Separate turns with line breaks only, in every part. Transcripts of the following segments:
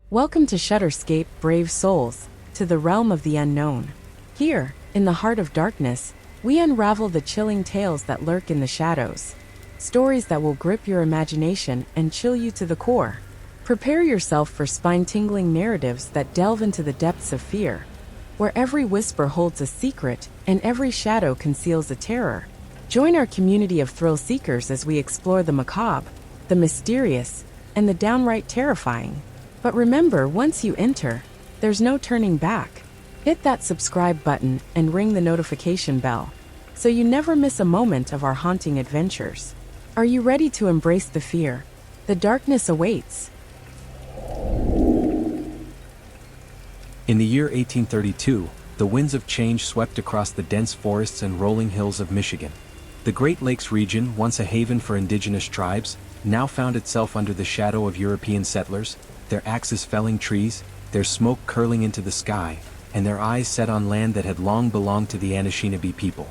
Welcome to Shutterscape, brave souls, to the realm of the unknown. Here, in the heart of darkness, we unravel the chilling tales that lurk in the shadows. Stories that will grip your imagination and chill you to the core. Prepare yourself for spine-tingling narratives that delve into the depths of fear, where every whisper holds a secret and every shadow conceals a terror. Join our community of thrill seekers as we explore the macabre, the mysterious, and the downright terrifying. But remember, once you enter, there's no turning back. Hit that subscribe button and ring the notification bell, so you never miss a moment of our haunting adventures. Are you ready to embrace the fear? The darkness awaits.
In the year 1832, the winds of change swept across the dense forests and rolling hills of Michigan. The Great Lakes region, once a haven for indigenous tribes, now found itself under the shadow of European settlers, their axes felling trees, their smoke curling into the sky, and their eyes set on land that had long belonged to the Anishinaabe people.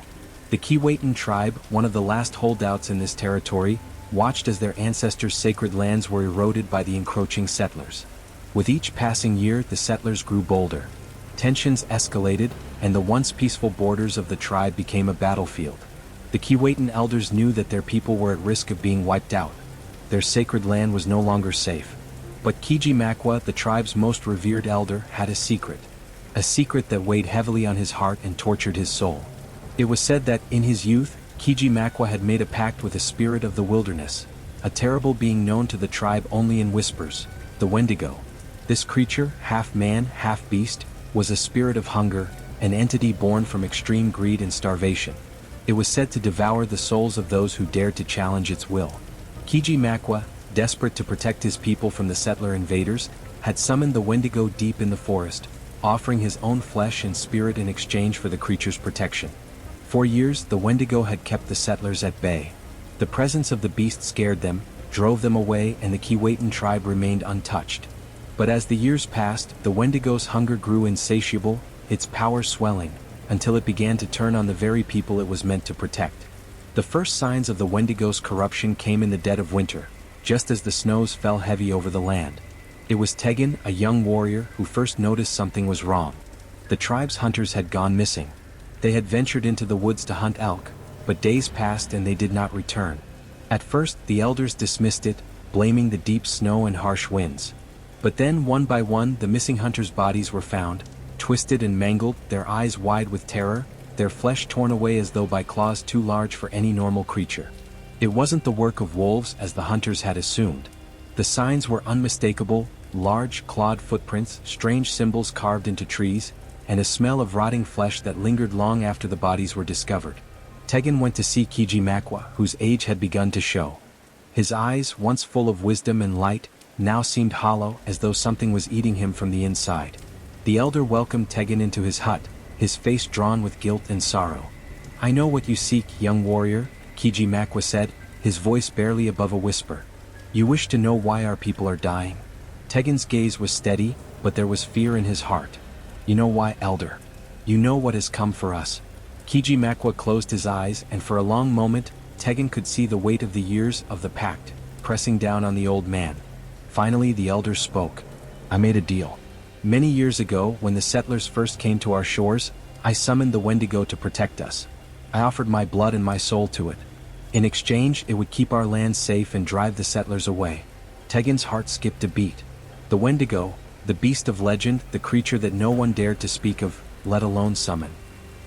The Keewatin tribe, one of the last holdouts in this territory, watched as their ancestors' sacred lands were eroded by the encroaching settlers. With each passing year, the settlers grew bolder. Tensions escalated, and the once peaceful borders of the tribe became a battlefield. The Keewatin elders knew that their people were at risk of being wiped out. Their sacred land was no longer safe. But Kijimakwa, the tribe's most revered elder, had a secret that weighed heavily on his heart and tortured his soul. It was said that, in his youth, Kijimakwa had made a pact with a spirit of the wilderness, a terrible being known to the tribe only in whispers, the Wendigo. This creature, half man, half beast, was a spirit of hunger, an entity born from extreme greed and starvation. It was said to devour the souls of those who dared to challenge its will. Kijimakwa, desperate to protect his people from the settler invaders, had summoned the Wendigo deep in the forest, offering his own flesh and spirit in exchange for the creature's protection. For years, the Wendigo had kept the settlers at bay. The presence of the beast scared them, drove them away, and the Keewatin tribe remained untouched. But as the years passed, the Wendigo's hunger grew insatiable, its power swelling, until it began to turn on the very people it was meant to protect. The first signs of the Wendigo's corruption came in the dead of winter, just as the snows fell heavy over the land. It was Tegan, a young warrior, who first noticed something was wrong. The tribe's hunters had gone missing. They had ventured into the woods to hunt elk, but days passed and they did not return. At first, the elders dismissed it, blaming the deep snow and harsh winds. But then, one by one, the missing hunters' bodies were found, twisted and mangled, their eyes wide with terror, their flesh torn away as though by claws too large for any normal creature. It wasn't the work of wolves as the hunters had assumed. The signs were unmistakable: large, clawed footprints, strange symbols carved into trees, and a smell of rotting flesh that lingered long after the bodies were discovered. Tegan went to see Kijimakwa, whose age had begun to show. His eyes, once full of wisdom and light, now seemed hollow, as though something was eating him from the inside. The elder welcomed Tegan into his hut, his face drawn with guilt and sorrow. "I know what you seek, young warrior," Kijimakwa said, his voice barely above a whisper. "You wish to know why our people are dying?" Tegan's gaze was steady, but there was fear in his heart. "You know why, elder? You know what has come for us." Kijimakwa closed his eyes, and for a long moment, Tegan could see the weight of the years of the pact pressing down on the old man. Finally, the elder spoke. "I made a deal. Many years ago, when the settlers first came to our shores, I summoned the Wendigo to protect us. I offered my blood and my soul to it. In exchange, it would keep our land safe and drive the settlers away." Tegan's heart skipped a beat. The Wendigo, the beast of legend, the creature that no one dared to speak of, let alone summon.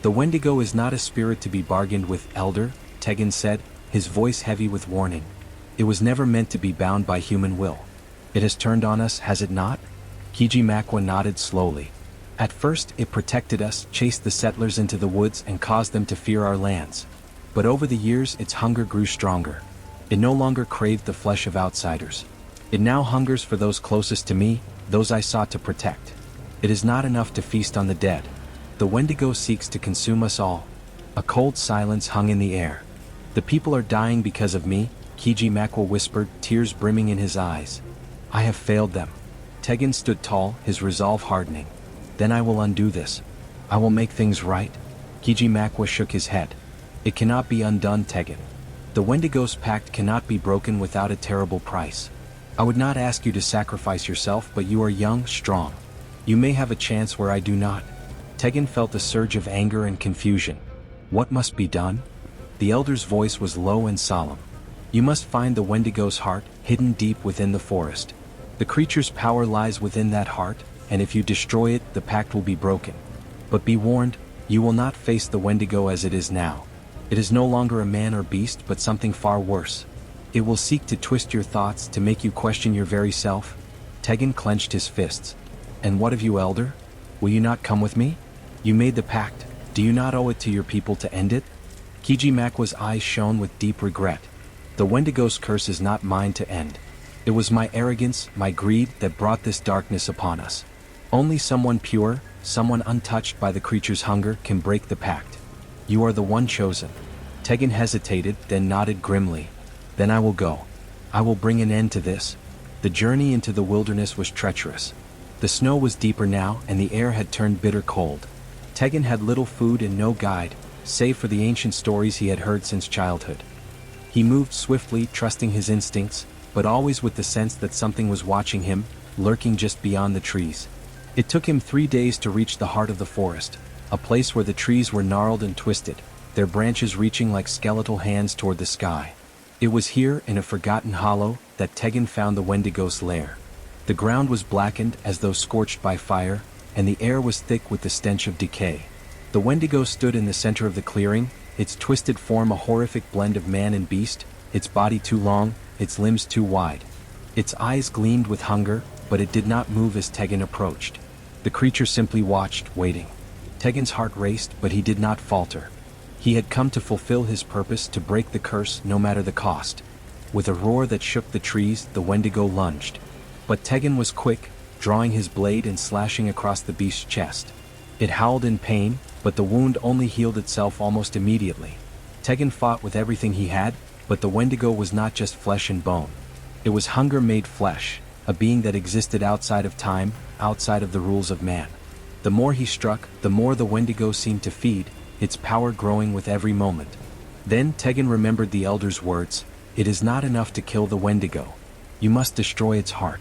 "The Wendigo is not a spirit to be bargained with, elder," Tegan said, his voice heavy with warning. "It was never meant to be bound by human will. It has turned on us, has it not?" Kijimakwa nodded slowly. "At first, it protected us, chased the settlers into the woods, and caused them to fear our lands. But over the years, its hunger grew stronger. It no longer craved the flesh of outsiders. It now hungers for those closest to me, those I sought to protect. It is not enough to feast on the dead. The Wendigo seeks to consume us all." A cold silence hung in the air. "The people are dying because of me," Kijimakwa whispered, tears brimming in his eyes. "I have failed them." Tegan stood tall, his resolve hardening. "Then I will undo this. I will make things right." Kijimakwa shook his head. "It cannot be undone, Tegan. The Wendigo's pact cannot be broken without a terrible price. I would not ask you to sacrifice yourself, but you are young, strong. You may have a chance where I do not. Tegan felt a surge of anger and confusion. What must be done? The elder's voice was low and solemn. You must find the Wendigo's heart, hidden deep within the forest. The creature's power lies within that heart, and if you destroy it, the pact will be broken. But be warned, you will not face the Wendigo as it is now. It is no longer a man or beast, but something far worse. It will seek to twist your thoughts, to make you question your very self. Tegan clenched his fists. And what of you, elder? Will you not come with me? You made the pact. Do you not owe it to your people to end it? Kijimakwa's eyes shone with deep regret. The Wendigo's curse is not mine to end. It was my arrogance, my greed, that brought this darkness upon us. Only someone pure, someone untouched by the creature's hunger, can break the pact. You are the one chosen. Tegan hesitated, then nodded grimly. Then I will go. I will bring an end to this. The journey into the wilderness was treacherous. The snow was deeper now, and the air had turned bitter cold. Tegan had little food and no guide, save for the ancient stories he had heard since childhood. He moved swiftly, trusting his instincts, but always with the sense that something was watching him, lurking just beyond the trees. It took him 3 days to reach the heart of the forest, a place where the trees were gnarled and twisted, their branches reaching like skeletal hands toward the sky. It was here, in a forgotten hollow, that Tegan found the Wendigo's lair. The ground was blackened as though scorched by fire, and the air was thick with the stench of decay. The Wendigo stood in the center of the clearing, its twisted form a horrific blend of man and beast, its body too long, its limbs too wide. Its eyes gleamed with hunger, but it did not move as Tegan approached. The creature simply watched, waiting. Tegan's heart raced, but he did not falter. He had come to fulfill his purpose, to break the curse no matter the cost. With a roar that shook the trees, the Wendigo lunged. But Tegan was quick, drawing his blade and slashing across the beast's chest. It howled in pain, but the wound only healed itself almost immediately. Tegan fought with everything he had, but the Wendigo was not just flesh and bone. It was hunger made flesh, a being that existed outside of time, outside of the rules of man. The more he struck, the more the Wendigo seemed to feed, its power growing with every moment. Then Tegan remembered the elder's words, "It is not enough to kill the Wendigo. You must destroy its heart."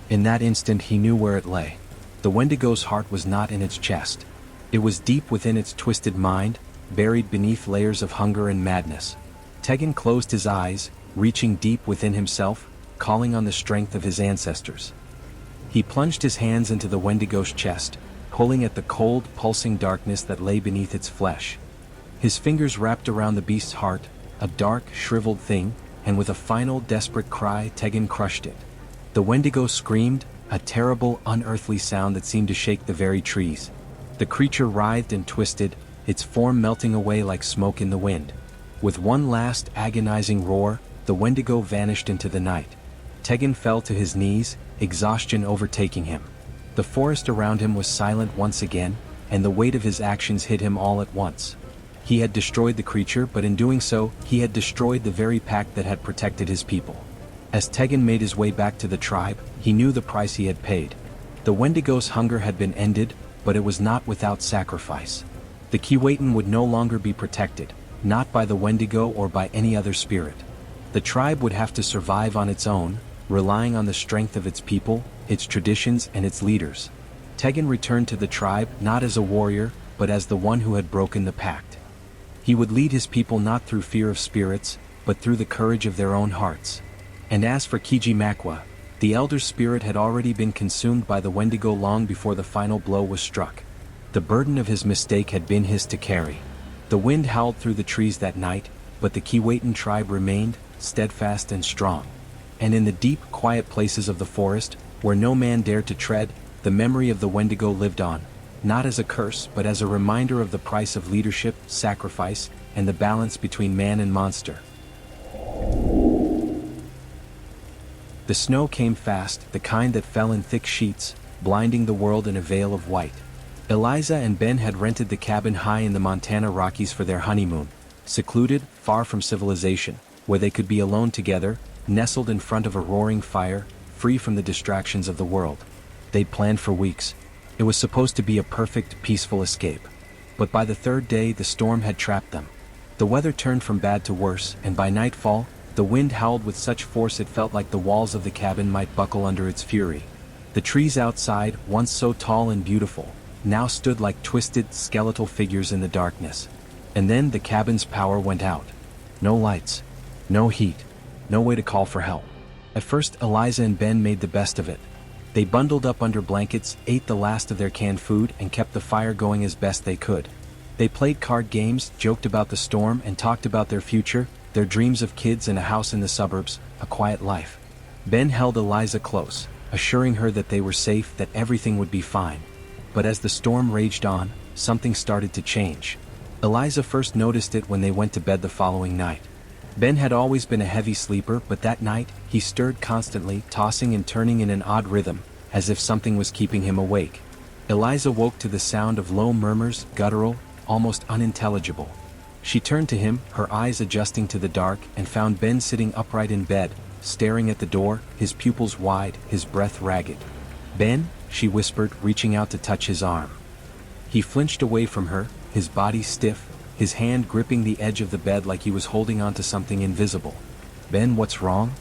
In that instant he knew where it lay. The Wendigo's heart was not in its chest. It was deep within its twisted mind, buried beneath layers of hunger and madness. Tegan closed his eyes, reaching deep within himself, calling on the strength of his ancestors. He plunged his hands into the Wendigo's chest, pulling at the cold, pulsing darkness that lay beneath its flesh. His fingers wrapped around the beast's heart, a dark, shriveled thing, and with a final, desperate cry, Tegan crushed it. The Wendigo screamed, a terrible, unearthly sound that seemed to shake the very trees. The creature writhed and twisted, its form melting away like smoke in the wind. With one last, agonizing roar, the Wendigo vanished into the night. Tegan fell to his knees, exhaustion overtaking him. The forest around him was silent once again, and the weight of his actions hit him all at once. He had destroyed the creature, but in doing so, he had destroyed the very pact that had protected his people. As Tegan made his way back to the tribe, he knew the price he had paid. The Wendigo's hunger had been ended, but it was not without sacrifice. The Keewatin would no longer be protected, not by the Wendigo or by any other spirit. The tribe would have to survive on its own, relying on the strength of its people, its traditions, and its leaders. Tegan returned to the tribe not as a warrior, but as the one who had broken the pact. He would lead his people not through fear of spirits, but through the courage of their own hearts. And as for Kijimakwa, the elder's spirit had already been consumed by the Wendigo long before the final blow was struck. The burden of his mistake had been his to carry. The wind howled through the trees that night, but the Keewatin tribe remained, steadfast and strong. And in the deep, quiet places of the forest, where no man dared to tread, the memory of the Wendigo lived on, not as a curse but as a reminder of the price of leadership, sacrifice, and the balance between man and monster. The snow came fast, the kind that fell in thick sheets, blinding the world in a veil of white. Eliza and Ben had rented the cabin high in the Montana Rockies for their honeymoon, secluded, far from civilization, where they could be alone together, nestled in front of a roaring fire, free from the distractions of the world. They'd planned for weeks. It was supposed to be a perfect, peaceful escape. But by the third day, the storm had trapped them. The weather turned from bad to worse, and by nightfall, The wind howled with such force it felt like the walls of the cabin might buckle under its fury. The trees outside, once so tall and beautiful, now stood like twisted, skeletal figures in the darkness. And then the cabin's power went out. No lights. No heat. No way to call for help. At first, Eliza and Ben made the best of it. They bundled up under blankets, ate the last of their canned food, and kept the fire going as best they could. They played card games, joked about the storm, and talked about their future, their dreams of kids and a house in the suburbs, a quiet life. Ben held Eliza close, assuring her that they were safe, that everything would be fine. But as the storm raged on, something started to change. Eliza first noticed it when they went to bed the following night. Ben had always been a heavy sleeper, but that night, he stirred constantly, tossing and turning in an odd rhythm, as if something was keeping him awake. Eliza woke to the sound of low murmurs, guttural, almost unintelligible. She turned to him, her eyes adjusting to the dark, and found Ben sitting upright in bed, staring at the door, his pupils wide, his breath ragged. "Ben," she whispered, reaching out to touch his arm. He flinched away from her, his body stiff, his hand gripping the edge of the bed like he was holding on to something invisible. "Ben, what's wrong?"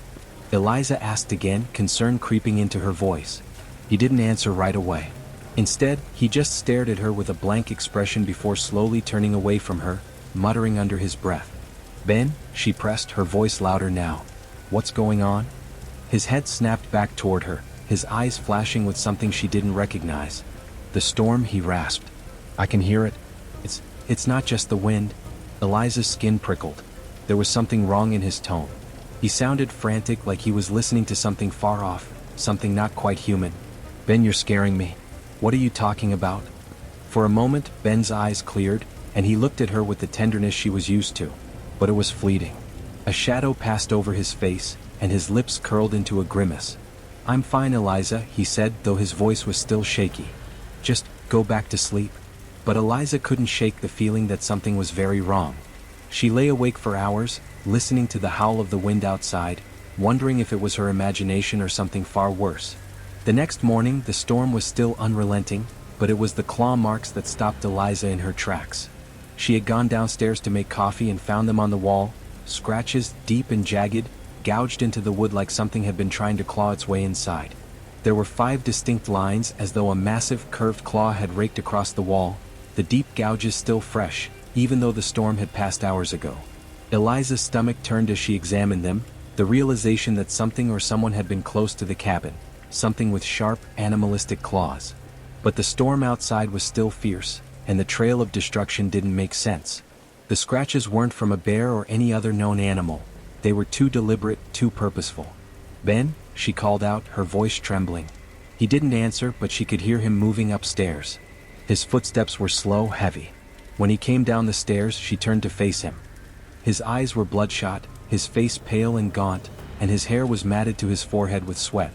Eliza asked again, concern creeping into her voice. He didn't answer right away. Instead, he just stared at her with a blank expression before slowly turning away from her, muttering under his breath. "Ben," she pressed, her voice louder now. "What's going on?" His head snapped back toward her, his eyes flashing with something she didn't recognize. "The storm," he rasped. "I can hear it. It's not just the wind." Eliza's skin prickled. There was something wrong in his tone. He sounded frantic, like he was listening to something far off, something not quite human. "Ben, you're scaring me. What are you talking about?" For a moment, Ben's eyes cleared, and he looked at her with the tenderness she was used to. But it was fleeting. A shadow passed over his face, and his lips curled into a grimace. "I'm fine, Eliza," he said, though his voice was still shaky. "Just go back to sleep." But Eliza couldn't shake the feeling that something was very wrong. She lay awake for hours, listening to the howl of the wind outside, wondering if it was her imagination or something far worse. The next morning, the storm was still unrelenting, but it was the claw marks that stopped Eliza in her tracks. She had gone downstairs to make coffee and found them on the wall, scratches, deep and jagged, gouged into the wood like something had been trying to claw its way inside. There were 5 distinct lines, as though a massive, curved claw had raked across the wall, the deep gouges still fresh, even though the storm had passed hours ago. Eliza's stomach turned as she examined them, the realization that something or someone had been close to the cabin, something with sharp, animalistic claws. But the storm outside was still fierce, and the trail of destruction didn't make sense. The scratches weren't from a bear or any other known animal. They were too deliberate, too purposeful. "Ben," she called out, her voice trembling. He didn't answer, but she could hear him moving upstairs. His footsteps were slow, heavy. When he came down the stairs, she turned to face him. His eyes were bloodshot, his face pale and gaunt, and his hair was matted to his forehead with sweat.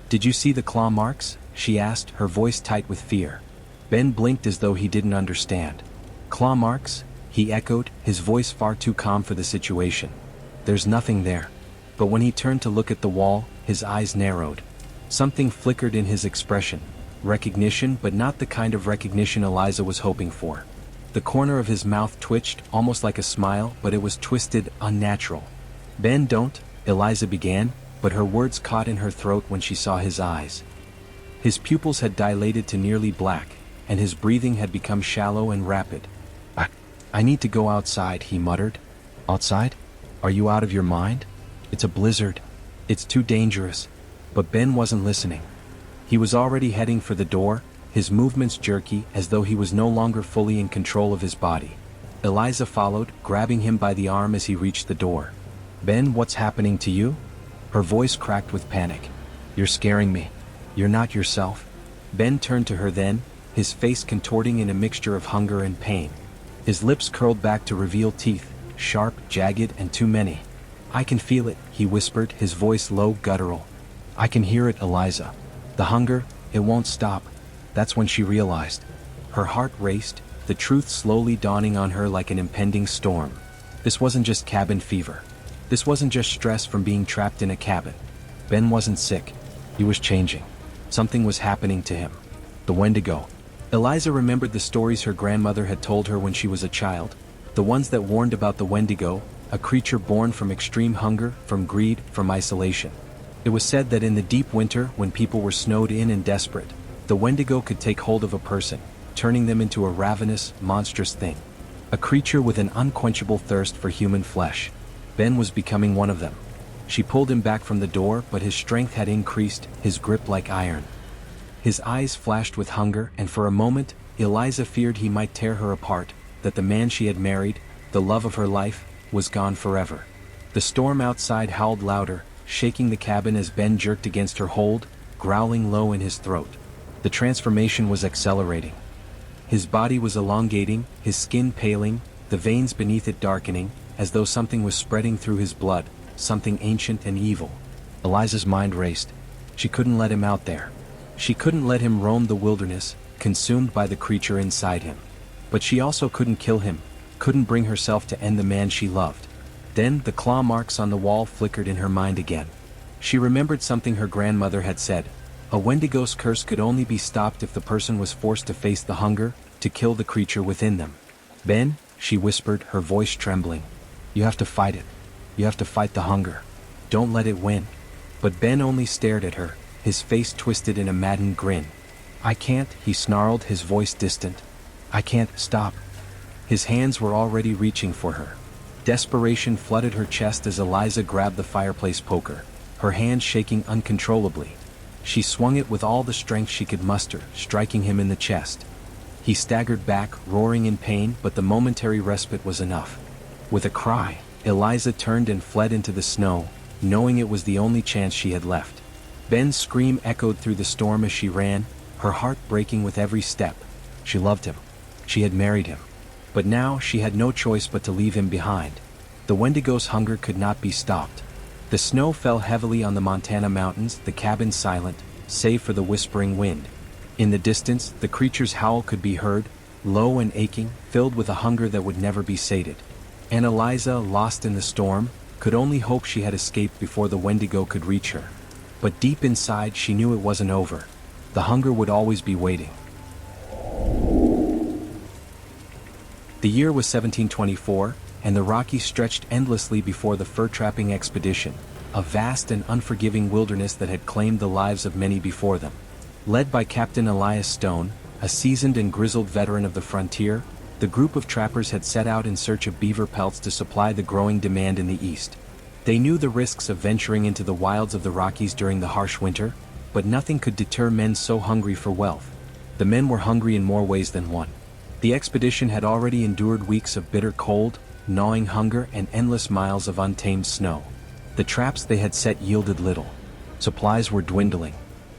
"Did you see the claw marks?" she asked, her voice tight with fear. Ben blinked as though he didn't understand. "Claw marks?" he echoed, his voice far too calm for the situation. "There's nothing there." But when he turned to look at the wall, his eyes narrowed. Something flickered in his expression. Recognition, but not the kind of recognition Eliza was hoping for. The corner of his mouth twitched, almost like a smile, but it was twisted, unnatural. "Ben, don't," Eliza began, but her words caught in her throat when she saw his eyes. His pupils had dilated to nearly black, and his breathing had become shallow and rapid. I need to go outside," he muttered. "Outside? Are you out of your mind? It's a blizzard. It's too dangerous." But Ben wasn't listening. He was already heading for the door, his movements jerky, as though he was no longer fully in control of his body. Eliza followed, grabbing him by the arm as he reached the door. "Ben, what's happening to you?" Her voice cracked with panic. "You're scaring me. You're not yourself." Ben turned to her then, his face contorting in a mixture of hunger and pain. His lips curled back to reveal teeth, sharp, jagged, and too many. "I can feel it," he whispered, his voice low, guttural. "I can hear it, Eliza. The hunger, it won't stop." That's when she realized. Her heart raced, the truth slowly dawning on her like an impending storm. This wasn't just cabin fever. This wasn't just stress from being trapped in a cabin. Ben wasn't sick. He was changing. Something was happening to him. The Wendigo. Eliza remembered the stories her grandmother had told her when she was a child. The ones that warned about the Wendigo, a creature born from extreme hunger, from greed, from isolation. It was said that in the deep winter, when people were snowed in and desperate, the Wendigo could take hold of a person, turning them into a ravenous, monstrous thing. A creature with an unquenchable thirst for human flesh. Ben was becoming one of them. She pulled him back from the door, but his strength had increased, his grip like iron. His eyes flashed with hunger, and for a moment, Eliza feared he might tear her apart, that the man she had married, the love of her life, was gone forever. The storm outside howled louder, shaking the cabin as Ben jerked against her hold, growling low in his throat. The transformation was accelerating. His body was elongating, his skin paling, the veins beneath it darkening, as though something was spreading through his blood, something ancient and evil. Eliza's mind raced. She couldn't let him out there. She couldn't let him roam the wilderness, consumed by the creature inside him. But she also couldn't kill him, couldn't bring herself to end the man she loved. Then the claw marks on the wall flickered in her mind again. She remembered something her grandmother had said. A Wendigo's curse could only be stopped if the person was forced to face the hunger, to kill the creature within them. Ben, she whispered, her voice trembling. You have to fight it. You have to fight the hunger. Don't let it win. But Ben only stared at her, his face twisted in a maddened grin. I can't, he snarled, his voice distant. I can't stop. His hands were already reaching for her. Desperation flooded her chest as Eliza grabbed the fireplace poker, her hand shaking uncontrollably. She swung it with all the strength she could muster, striking him in the chest. He staggered back, roaring in pain, but the momentary respite was enough. With a cry, Eliza turned and fled into the snow, knowing it was the only chance she had left. Ben's scream echoed through the storm as she ran, her heart breaking with every step. She loved him. She had married him. But now she had no choice but to leave him behind. The Wendigo's hunger could not be stopped. The snow fell heavily on the Montana mountains, the cabin silent, save for the whispering wind. In the distance, the creature's howl could be heard, low and aching, filled with a hunger that would never be sated. And Eliza, lost in the storm, could only hope she had escaped before the Wendigo could reach her. But deep inside she knew it wasn't over. The hunger would always be waiting. The year was 1724, and the Rockies stretched endlessly before the fur-trapping expedition, a vast and unforgiving wilderness that had claimed the lives of many before them. Led by Captain Elias Stone, a seasoned and grizzled veteran of the frontier, the group of trappers had set out in search of beaver pelts to supply the growing demand in the east. They knew the risks of venturing into the wilds of the Rockies during the harsh winter, but nothing could deter men so hungry for wealth. The men were hungry in more ways than one. The expedition had already endured weeks of bitter cold, gnawing hunger, and endless miles of untamed snow. The traps they had set yielded little. Supplies were dwindling.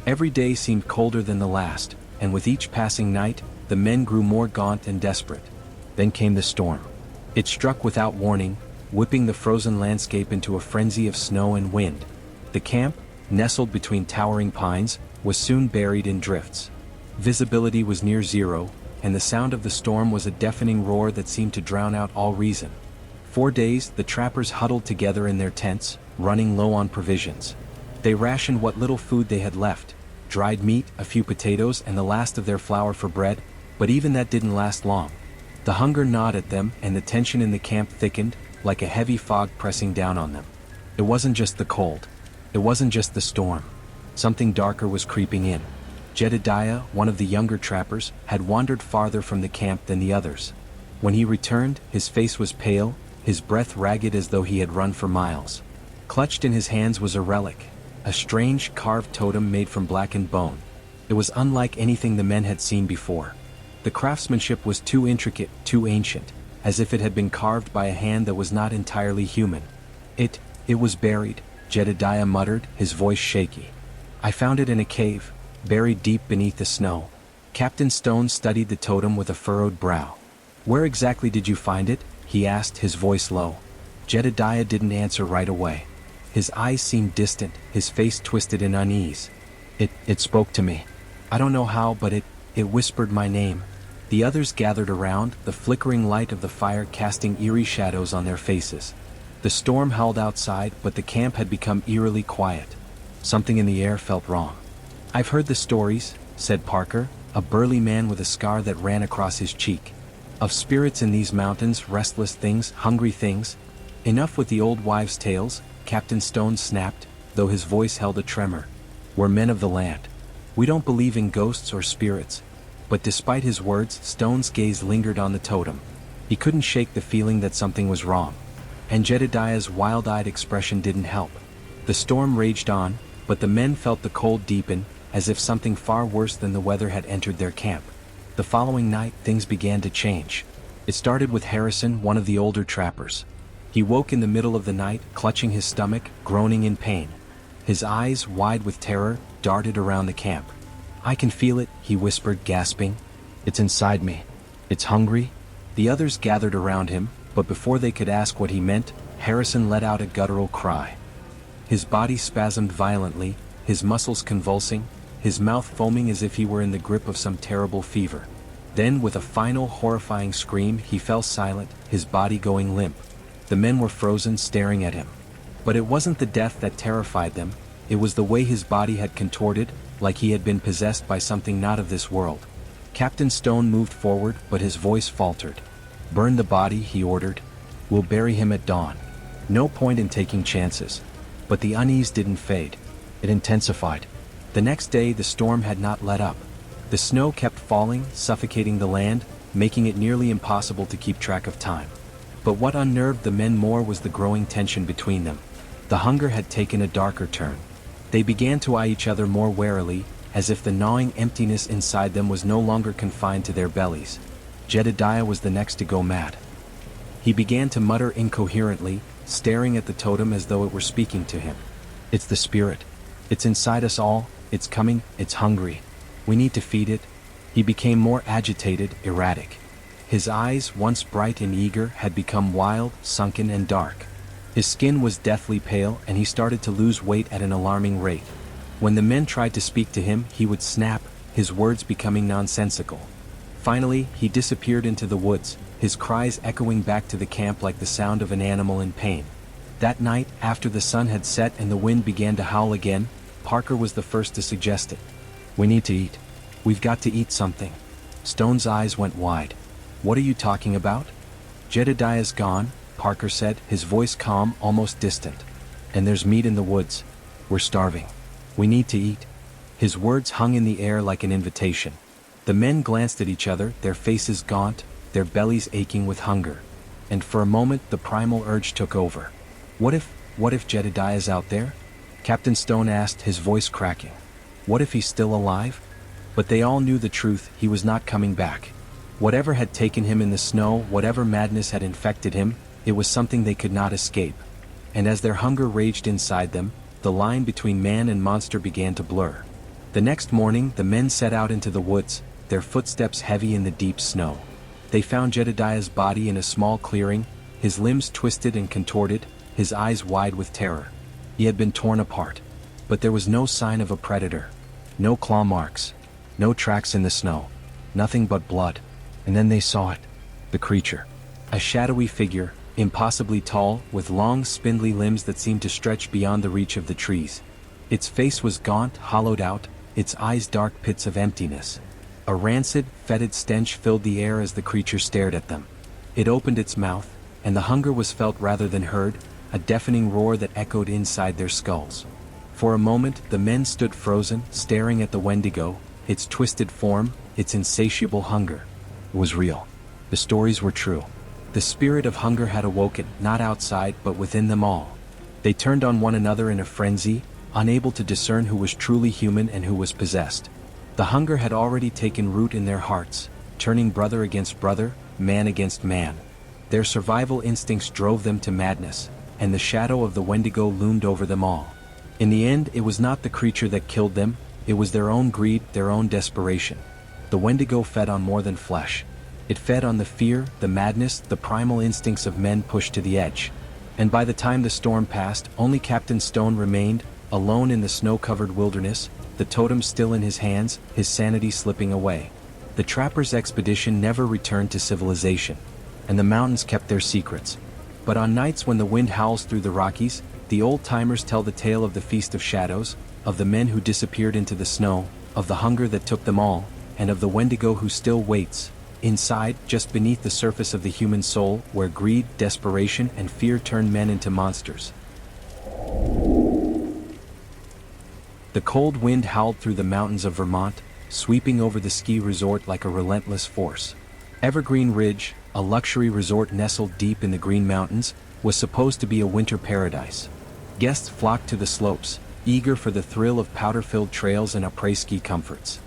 Every day seemed colder than the last, and with each passing night, the men grew more gaunt and desperate. Then came the storm. It struck without warning, whipping the frozen landscape into a frenzy of snow and wind. The camp, nestled between towering pines, was soon buried in drifts. Visibility was near zero, and the sound of the storm was a deafening roar that seemed to drown out all reason. 4 days, the trappers huddled together in their tents, running low on provisions. They rationed what little food they had left, dried meat, a few potatoes, and the last of their flour for bread, but even that didn't last long. The hunger gnawed at them, and the tension in the camp thickened, like a heavy fog pressing down on them. It wasn't just the cold. It wasn't just the storm. Something darker was creeping in. Jedediah, one of the younger trappers, had wandered farther from the camp than the others. When he returned, his face was pale, his breath ragged as though he had run for miles. Clutched in his hands was a relic, a strange carved totem made from blackened bone. It was unlike anything the men had seen before. The craftsmanship was too intricate, too ancient, as if it had been carved by a hand that was not entirely human. It was buried, Jedediah muttered, his voice shaky. I found it in a cave, buried deep beneath the snow. Captain Stone studied the totem with a furrowed brow. Where exactly did you find it? He asked, his voice low. Jedediah didn't answer right away. His eyes seemed distant, his face twisted in unease. It spoke to me. I don't know how, but it whispered my name. The others gathered around, the flickering light of the fire casting eerie shadows on their faces. The storm howled outside, but the camp had become eerily quiet. Something in the air felt wrong. I've heard the stories, said Parker, a burly man with a scar that ran across his cheek. Of spirits in these mountains, restless things, hungry things. Enough with the old wives' tales, Captain Stone snapped, though his voice held a tremor. We're men of the land. We don't believe in ghosts or spirits. But despite his words, Stone's gaze lingered on the totem. He couldn't shake the feeling that something was wrong. And Jedediah's wild-eyed expression didn't help. The storm raged on, but the men felt the cold deepen, as if something far worse than the weather had entered their camp. The following night, things began to change. It started with Harrison, one of the older trappers. He woke in the middle of the night, clutching his stomach, groaning in pain. His eyes, wide with terror, darted around the camp. I can feel it, he whispered, gasping. It's inside me. It's hungry. The others gathered around him, but before they could ask what he meant, Harrison let out a guttural cry. His body spasmed violently, his muscles convulsing, his mouth foaming as if he were in the grip of some terrible fever. Then, with a final horrifying scream, he fell silent, his body going limp. The men were frozen, staring at him. But it wasn't the death that terrified them, it was the way his body had contorted, like he had been possessed by something not of this world. Captain Stone moved forward, but his voice faltered. Burn the body, he ordered. We'll bury him at dawn. No point in taking chances. But the unease didn't fade. It intensified. The next day, the storm had not let up. The snow kept falling, suffocating the land, making it nearly impossible to keep track of time. But what unnerved the men more was the growing tension between them. The hunger had taken a darker turn. They began to eye each other more warily, as if the gnawing emptiness inside them was no longer confined to their bellies. Jedediah was the next to go mad. He began to mutter incoherently, staring at the totem as though it were speaking to him. It's the spirit. It's inside us all, it's coming, it's hungry. We need to feed it. He became more agitated, erratic. His eyes, once bright and eager, had become wild, sunken and dark. His skin was deathly pale and he started to lose weight at an alarming rate. When the men tried to speak to him, he would snap, his words becoming nonsensical. Finally, he disappeared into the woods, his cries echoing back to the camp like the sound of an animal in pain. That night, after the sun had set and the wind began to howl again, Parker was the first to suggest it. We need to eat. We've got to eat something. Stone's eyes went wide. What are you talking about? Jedediah's gone, Parker said, his voice calm, almost distant. And there's meat in the woods. We're starving. We need to eat. His words hung in the air like an invitation. The men glanced at each other, their faces gaunt, their bellies aching with hunger. And for a moment the primal urge took over. What if Jedediah's out there? Captain Stone asked, his voice cracking. What if he's still alive? But they all knew the truth, he was not coming back. Whatever had taken him in the snow, whatever madness had infected him, it was something they could not escape. And as their hunger raged inside them, the line between man and monster began to blur. The next morning, the men set out into the woods, their footsteps heavy in the deep snow. They found Jedediah's body in a small clearing, his limbs twisted and contorted, his eyes wide with terror. He had been torn apart. But there was no sign of a predator. No claw marks. No tracks in the snow. Nothing but blood. And then they saw it. The creature. A shadowy figure, impossibly tall, with long, spindly limbs that seemed to stretch beyond the reach of the trees. Its face was gaunt, hollowed out, its eyes dark pits of emptiness. A rancid, fetid stench filled the air as the creature stared at them. It opened its mouth, and the hunger was felt rather than heard, a deafening roar that echoed inside their skulls. For a moment, the men stood frozen, staring at the Wendigo, its twisted form, its insatiable hunger. It was real. The stories were true. The spirit of hunger had awoken, not outside, but within them all. They turned on one another in a frenzy, unable to discern who was truly human and who was possessed. The hunger had already taken root in their hearts, turning brother against brother, man against man. Their survival instincts drove them to madness, and the shadow of the Wendigo loomed over them all. In the end, it was not the creature that killed them, it was their own greed, their own desperation. The Wendigo fed on more than flesh. It fed on the fear, the madness, the primal instincts of men pushed to the edge. And by the time the storm passed, only Captain Stone remained, alone in the snow-covered wilderness, the totem still in his hands, his sanity slipping away. The trappers' expedition never returned to civilization, and the mountains kept their secrets. But on nights when the wind howls through the Rockies, the old-timers tell the tale of the Feast of Shadows, of the men who disappeared into the snow, of the hunger that took them all, and of the Wendigo who still waits, inside, just beneath the surface of the human soul, where greed, desperation, and fear turn men into monsters. The cold wind howled through the mountains of Vermont, sweeping over the ski resort like a relentless force. Evergreen Ridge, a luxury resort nestled deep in the Green Mountains, was supposed to be a winter paradise. Guests flocked to the slopes, eager for the thrill of powder-filled trails and après-ski comforts.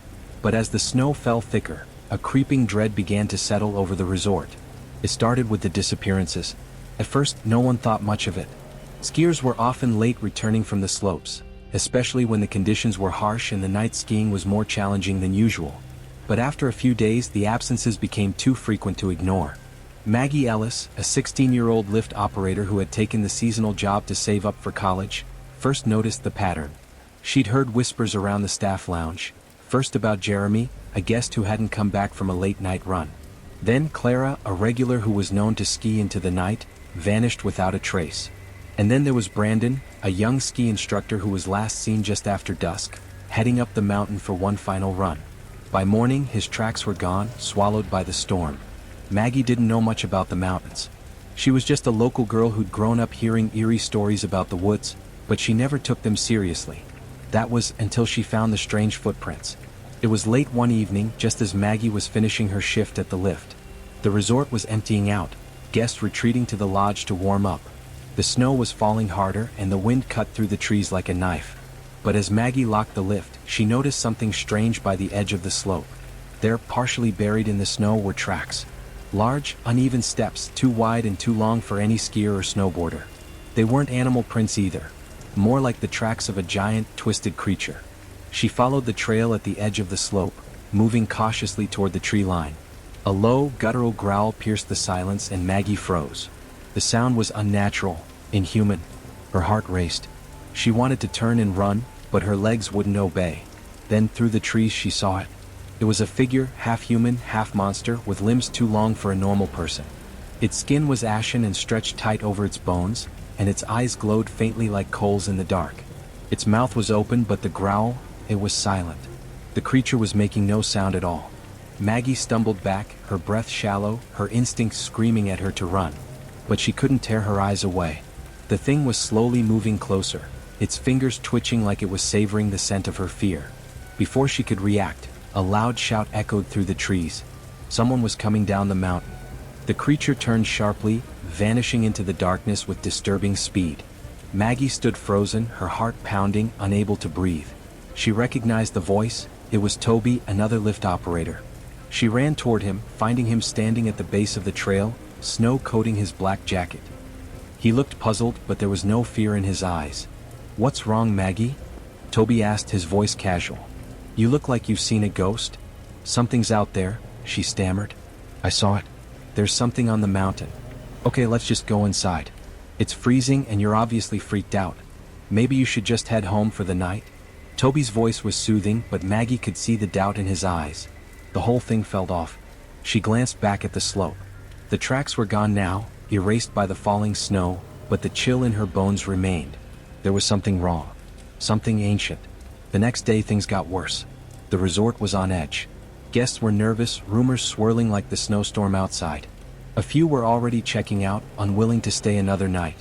But as the snow fell thicker, a creeping dread began to settle over the resort. It started with the disappearances. At first, no one thought much of it. Skiers were often late returning from the slopes, especially when the conditions were harsh and the night skiing was more challenging than usual. But after a few days, the absences became too frequent to ignore. Maggie Ellis, a 16-year-old lift operator who had taken the seasonal job to save up for college, first noticed the pattern. She'd heard whispers around the staff lounge, first about Jeremy, a guest who hadn't come back from a late-night run. Then Clara, a regular who was known to ski into the night, vanished without a trace. And then there was Brandon, a young ski instructor who was last seen just after dusk, heading up the mountain for one final run. By morning, his tracks were gone, swallowed by the storm. Maggie didn't know much about the mountains. She was just a local girl who'd grown up hearing eerie stories about the woods, but she never took them seriously. That was until she found the strange footprints. It was late one evening, just as Maggie was finishing her shift at the lift. The resort was emptying out, guests retreating to the lodge to warm up. The snow was falling harder and the wind cut through the trees like a knife. But as Maggie locked the lift, she noticed something strange by the edge of the slope. There, partially buried in the snow, were tracks. Large, uneven steps, too wide and too long for any skier or snowboarder. They weren't animal prints either. More like the tracks of a giant, twisted creature. She followed the trail at the edge of the slope, moving cautiously toward the tree line. A low, guttural growl pierced the silence and Maggie froze. The sound was unnatural, inhuman. Her heart raced. She wanted to turn and run, but her legs wouldn't obey. Then through the trees she saw it. It was a figure, half human, half monster, with limbs too long for a normal person. Its skin was ashen and stretched tight over its bones, and its eyes glowed faintly like coals in the dark. Its mouth was open, but the growl, it was silent. The creature was making no sound at all. Maggie stumbled back, her breath shallow, her instincts screaming at her to run. But she couldn't tear her eyes away. The thing was slowly moving closer, its fingers twitching like it was savoring the scent of her fear. Before she could react, a loud shout echoed through the trees. Someone was coming down the mountain. The creature turned sharply, vanishing into the darkness with disturbing speed. Maggie stood frozen, her heart pounding, unable to breathe. She recognized the voice. It was Toby, another lift operator. She ran toward him, finding him standing at the base of the trail, snow coating his black jacket. He looked puzzled, but there was no fear in his eyes. "What's wrong, Maggie?" Toby asked, his voice casual. "You look like you've seen a ghost." "Something's out there," she stammered. "I saw it. There's something on the mountain." "Okay, let's just go inside. It's freezing and you're obviously freaked out. Maybe you should just head home for the night." Toby's voice was soothing, but Maggie could see the doubt in his eyes. The whole thing felt off. She glanced back at the slope. The tracks were gone now, erased by the falling snow, but the chill in her bones remained. There was something wrong. Something ancient. The next day things got worse. The resort was on edge. Guests were nervous, rumors swirling like the snowstorm outside. A few were already checking out, unwilling to stay another night.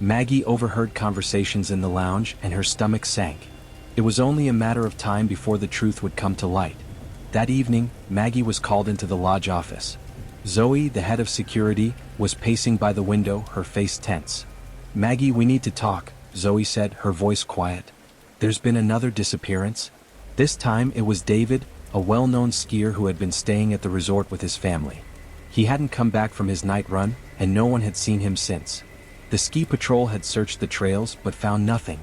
Maggie overheard conversations in the lounge and her stomach sank. It was only a matter of time before the truth would come to light. That evening, Maggie was called into the lodge office. Zoe, the head of security, was pacing by the window, her face tense. "Maggie, we need to talk," Zoe said, her voice quiet. "There's been another disappearance." This time it was David, a well-known skier who had been staying at the resort with his family. He hadn't come back from his night run, and no one had seen him since. The ski patrol had searched the trails but found nothing.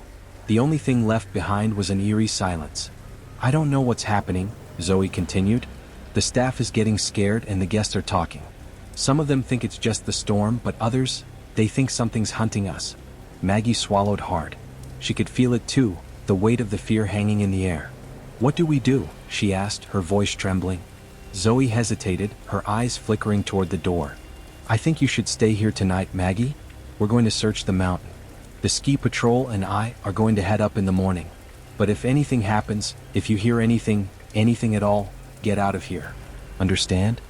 The only thing left behind was an eerie silence. "I don't know what's happening," Zoe continued. "The staff is getting scared and the guests are talking. Some of them think it's just the storm, but others, they think something's hunting us." Maggie swallowed hard. She could feel it too, the weight of the fear hanging in the air. "What do we do?" she asked, her voice trembling. Zoe hesitated, her eyes flickering toward the door. "I think you should stay here tonight, Maggie. We're going to search the mountain. The ski patrol and I are going to head up in the morning. But if anything happens, if you hear anything at all, get out of here. Understand?"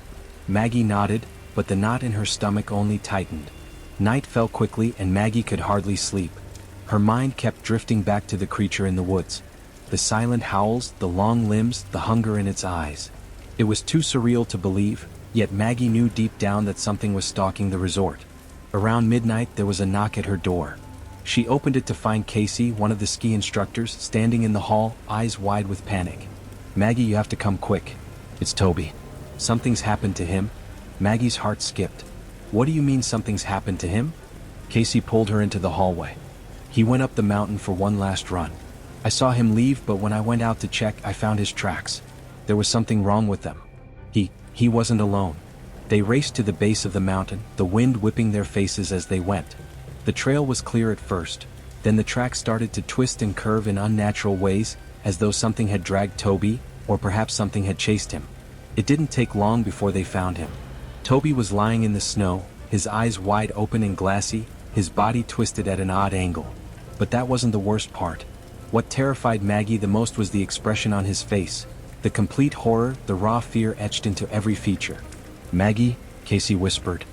Maggie nodded, but the knot in her stomach only tightened. Night fell quickly and Maggie could hardly sleep. Her mind kept drifting back to the creature in the woods. The silent howls, the long limbs, the hunger in its eyes. It was too surreal to believe, yet Maggie knew deep down that something was stalking the resort. Around midnight there was a knock at her door. She opened it to find Casey, one of the ski instructors, standing in the hall, eyes wide with panic. "Maggie, you have to come quick. It's Toby. Something's happened to him." Maggie's heart skipped. "What do you mean something's happened to him?" Casey pulled her into the hallway. "He went up the mountain for one last run. I saw him leave, but when I went out to check, I found his tracks. There was something wrong with them. He wasn't alone." They raced to the base of the mountain, the wind whipping their faces as they went. The trail was clear at first, then the tracks started to twist and curve in unnatural ways, as though something had dragged Toby, or perhaps something had chased him. It didn't take long before they found him. Toby was lying in the snow, his eyes wide open and glassy, his body twisted at an odd angle. But that wasn't the worst part. What terrified Maggie the most was the expression on his face, the complete horror, the raw fear etched into every feature. "Maggie," Casey whispered,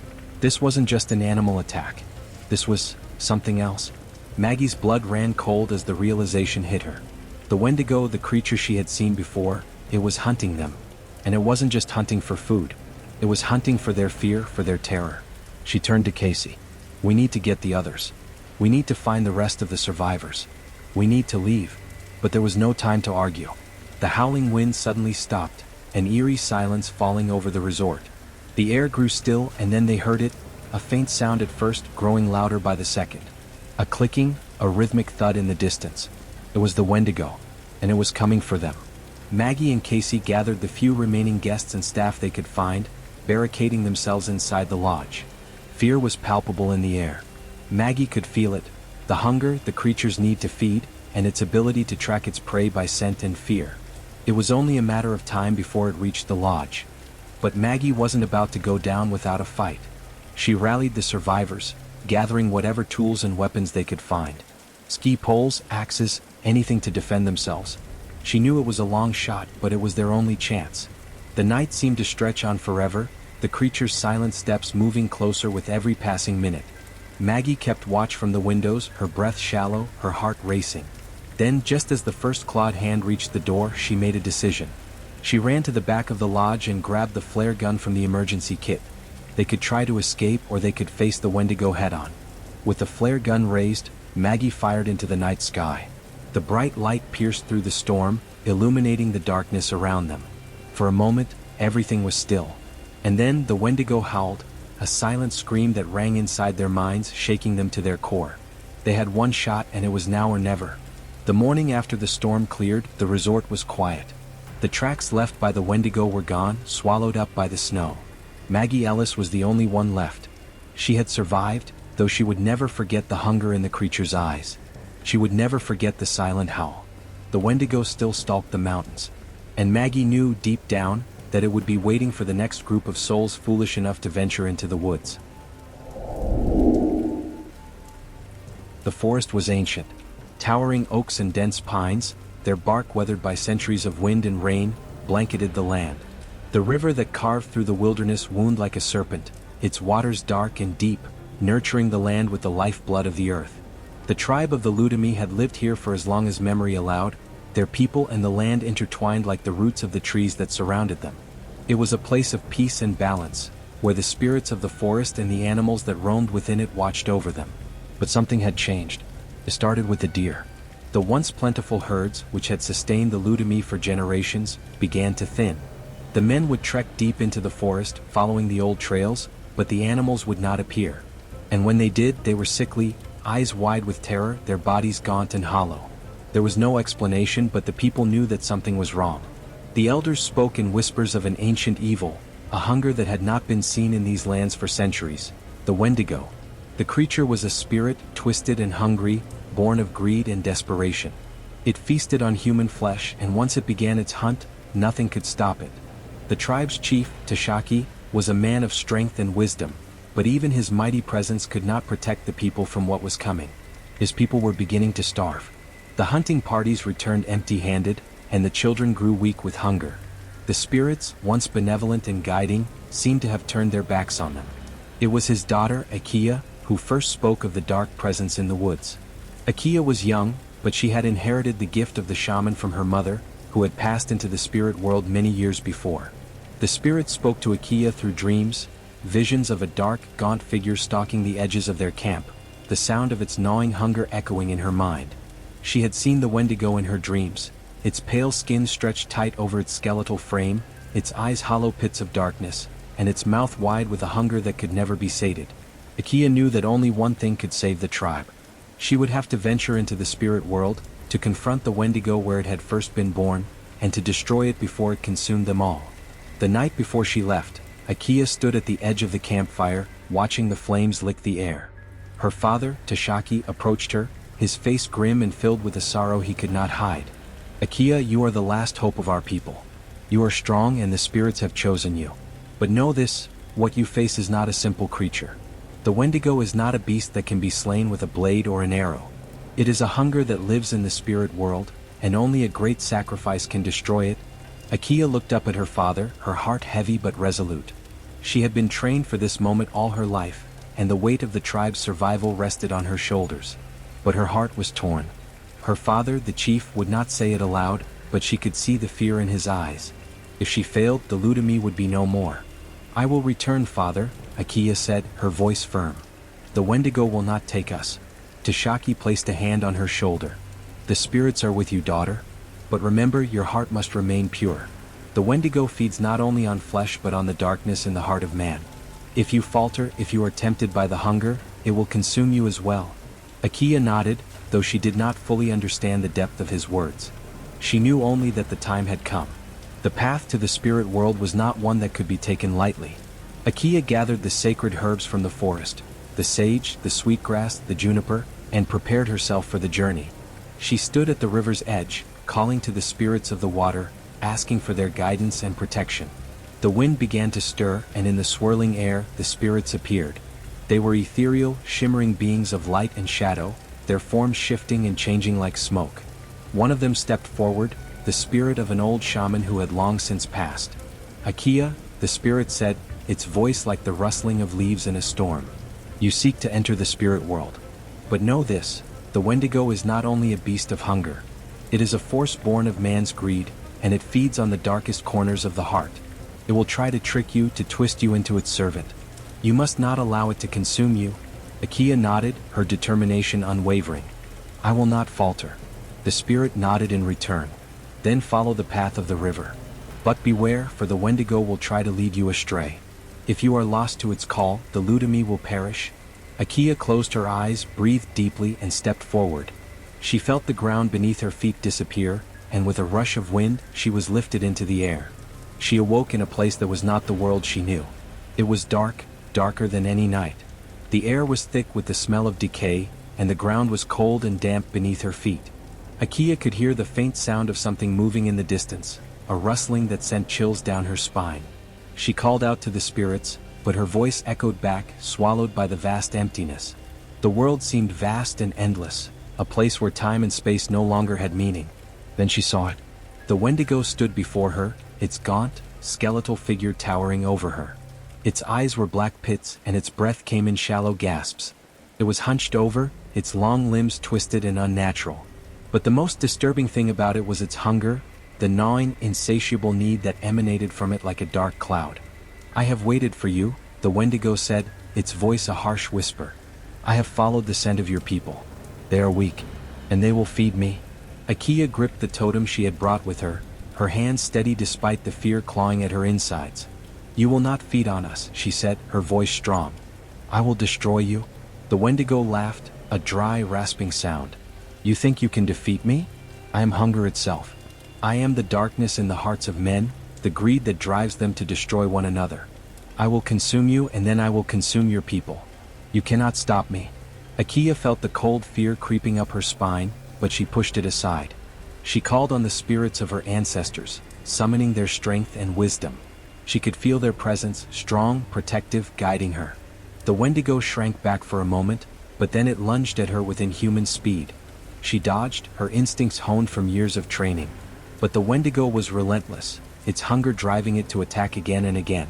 "this wasn't just an animal attack. This was something else." Maggie's blood ran cold as the realization hit her. The Wendigo, the creature she had seen before, it was hunting them. And it wasn't just hunting for food. It was hunting for their fear, for their terror. She turned to Casey. "We need to get the others. We need to find the rest of the survivors. We need to leave." But there was no time to argue. The howling wind suddenly stopped, an eerie silence falling over the resort. The air grew still and then they heard it, a faint sound at first, growing louder by the second. A clicking, a rhythmic thud in the distance. It was the Wendigo, and it was coming for them. Maggie and Casey gathered the few remaining guests and staff they could find, barricading themselves inside the lodge. Fear was palpable in the air. Maggie could feel it, the hunger, the creature's need to feed, and its ability to track its prey by scent and fear. It was only a matter of time before it reached the lodge. But Maggie wasn't about to go down without a fight. She rallied the survivors, gathering whatever tools and weapons they could find. Ski poles, axes, anything to defend themselves. She knew it was a long shot, but it was their only chance. The night seemed to stretch on forever, the creature's silent steps moving closer with every passing minute. Maggie kept watch from the windows, her breath shallow, her heart racing. Then, just as the first clawed hand reached the door, she made a decision. She ran to the back of the lodge and grabbed the flare gun from the emergency kit. They could try to escape or they could face the Wendigo head-on. With the flare gun raised, Maggie fired into the night sky. The bright light pierced through the storm, illuminating the darkness around them. For a moment, everything was still. And then the Wendigo howled, a silent scream that rang inside their minds, shaking them to their core. They had one shot and it was now or never. The morning after the storm cleared, the resort was quiet. The tracks left by the Wendigo were gone, swallowed up by the snow. Maggie Ellis was the only one left. She had survived, though she would never forget the hunger in the creature's eyes. She would never forget the silent howl. The Wendigo still stalked the mountains. And Maggie knew, deep down, that it would be waiting for the next group of souls foolish enough to venture into the woods. The forest was ancient. Towering oaks and dense pines, their bark weathered by centuries of wind and rain, blanketed the land. The river that carved through the wilderness wound like a serpent, its waters dark and deep, nurturing the land with the lifeblood of the earth. The tribe of the Ludami had lived here for as long as memory allowed, their people and the land intertwined like the roots of the trees that surrounded them. It was a place of peace and balance, where the spirits of the forest and the animals that roamed within it watched over them. But something had changed. It started with the deer. The once plentiful herds, which had sustained the Ludami for generations, began to thin. The men would trek deep into the forest, following the old trails, but the animals would not appear. And when they did, they were sickly, eyes wide with terror, their bodies gaunt and hollow. There was no explanation, but the people knew that something was wrong. The elders spoke in whispers of an ancient evil, a hunger that had not been seen in these lands for centuries, the Wendigo. The creature was a spirit, twisted and hungry, born of greed and desperation. It feasted on human flesh, and once it began its hunt, nothing could stop it. The tribe's chief, Tashaki, was a man of strength and wisdom, but even his mighty presence could not protect the people from what was coming. His people were beginning to starve. The hunting parties returned empty-handed, and the children grew weak with hunger. The spirits, once benevolent and guiding, seemed to have turned their backs on them. It was his daughter, Akia, who first spoke of the dark presence in the woods. Akia was young, but she had inherited the gift of the shaman from her mother, who had passed into the spirit world many years before. The spirit spoke to Akia through dreams, visions of a dark, gaunt figure stalking the edges of their camp, the sound of its gnawing hunger echoing in her mind. She had seen the Wendigo in her dreams, its pale skin stretched tight over its skeletal frame, its eyes hollow pits of darkness, and its mouth wide with a hunger that could never be sated. Akia knew that only one thing could save the tribe. She would have to venture into the spirit world, to confront the Wendigo where it had first been born, and to destroy it before it consumed them all. The night before she left, Akia stood at the edge of the campfire, watching the flames lick the air. Her father, Tashaki, approached her, his face grim and filled with a sorrow he could not hide. Akia, you are the last hope of our people. You are strong and the spirits have chosen you. But know this, what you face is not a simple creature. The Wendigo is not a beast that can be slain with a blade or an arrow. It is a hunger that lives in the spirit world, and only a great sacrifice can destroy it. Akia looked up at her father, her heart heavy but resolute. She had been trained for this moment all her life, and the weight of the tribe's survival rested on her shoulders. But her heart was torn. Her father, the chief, would not say it aloud, but she could see the fear in his eyes. If she failed, the Ludami would be no more. I will return, father, Akia said, her voice firm. The Wendigo will not take us. Tashaki placed a hand on her shoulder. The spirits are with you, daughter. But remember, your heart must remain pure. The Wendigo feeds not only on flesh but on the darkness in the heart of man. If you falter, if you are tempted by the hunger, it will consume you as well. Akia nodded, though she did not fully understand the depth of his words. She knew only that the time had come. The path to the spirit world was not one that could be taken lightly. Akia gathered the sacred herbs from the forest, the sage, the sweetgrass, the juniper, and prepared herself for the journey. She stood at the river's edge, calling to the spirits of the water, asking for their guidance and protection. The wind began to stir, and in the swirling air, the spirits appeared. They were ethereal, shimmering beings of light and shadow, their forms shifting and changing like smoke. One of them stepped forward, the spirit of an old shaman who had long since passed. Akia, the spirit said, its voice like the rustling of leaves in a storm. You seek to enter the spirit world. But know this, the Wendigo is not only a beast of hunger. It is a force born of man's greed, and it feeds on the darkest corners of the heart. It will try to trick you, to twist you into its servant. You must not allow it to consume you. Akia nodded, her determination unwavering. I will not falter. The spirit nodded in return. Then follow the path of the river. But beware, for the Wendigo will try to lead you astray. If you are lost to its call, the Ludami will perish. Akia closed her eyes, breathed deeply, and stepped forward. She felt the ground beneath her feet disappear, and with a rush of wind, she was lifted into the air. She awoke in a place that was not the world she knew. It was dark, darker than any night. The air was thick with the smell of decay, and the ground was cold and damp beneath her feet. Akia could hear the faint sound of something moving in the distance, a rustling that sent chills down her spine. She called out to the spirits, but her voice echoed back, swallowed by the vast emptiness. The world seemed vast and endless, a place where time and space no longer had meaning. Then she saw it. The Wendigo stood before her, its gaunt, skeletal figure towering over her. Its eyes were black pits, and its breath came in shallow gasps. It was hunched over, its long limbs twisted and unnatural. But the most disturbing thing about it was its hunger, the gnawing, insatiable need that emanated from it like a dark cloud. I have waited for you, the Wendigo said, its voice a harsh whisper. I have followed the scent of your people. They are weak, and they will feed me. Akia gripped the totem she had brought with her, her hand steady despite the fear clawing at her insides. You will not feed on us, she said, her voice strong. I will destroy you. The Wendigo laughed, a dry, rasping sound. You think you can defeat me? I am hunger itself. I am the darkness in the hearts of men, the greed that drives them to destroy one another. I will consume you, and then I will consume your people. You cannot stop me. Akia felt the cold fear creeping up her spine, but she pushed it aside. She called on the spirits of her ancestors, summoning their strength and wisdom. She could feel their presence, strong, protective, guiding her. The Wendigo shrank back for a moment, but then it lunged at her with inhuman speed. She dodged, her instincts honed from years of training. But the Wendigo was relentless, its hunger driving it to attack again and again.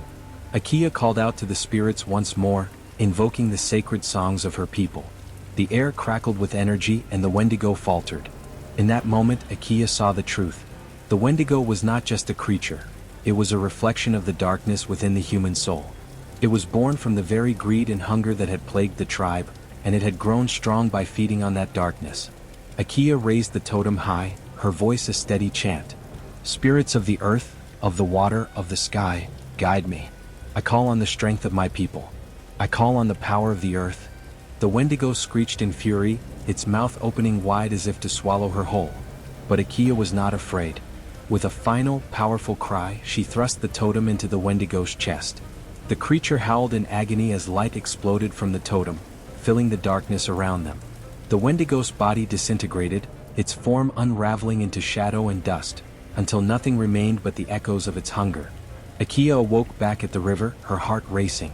Akia called out to the spirits once more, invoking the sacred songs of her people. The air crackled with energy and the Wendigo faltered. In that moment, Akia saw the truth. The Wendigo was not just a creature. It was a reflection of the darkness within the human soul. It was born from the very greed and hunger that had plagued the tribe, and it had grown strong by feeding on that darkness. Akia raised the totem high, her voice a steady chant. Spirits of the earth, of the water, of the sky, guide me. I call on the strength of my people. I call on the power of the earth. The Wendigo screeched in fury, its mouth opening wide as if to swallow her whole. But Akia was not afraid. With a final, powerful cry, she thrust the totem into the Wendigo's chest. The creature howled in agony as light exploded from the totem, filling the darkness around them. The Wendigo's body disintegrated, its form unraveling into shadow and dust, until nothing remained but the echoes of its hunger. Akia awoke back at the river, her heart racing.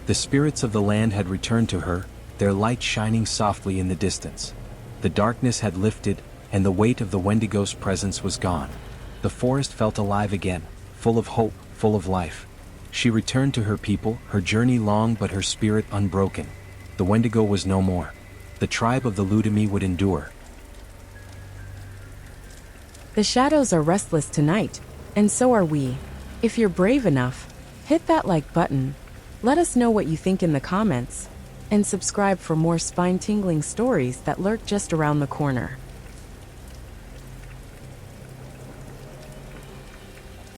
The spirits of the land had returned to her, their light shining softly in the distance. The darkness had lifted, and the weight of the Wendigo's presence was gone. The forest felt alive again, full of hope, full of life. She returned to her people, her journey long but her spirit unbroken. The Wendigo was no more. The tribe of the Ludimi would endure.
The shadows are restless tonight, and so are we. If you're brave enough, hit that like button. Let us know what you think in the comments. And subscribe for more spine-tingling stories that lurk just around the corner.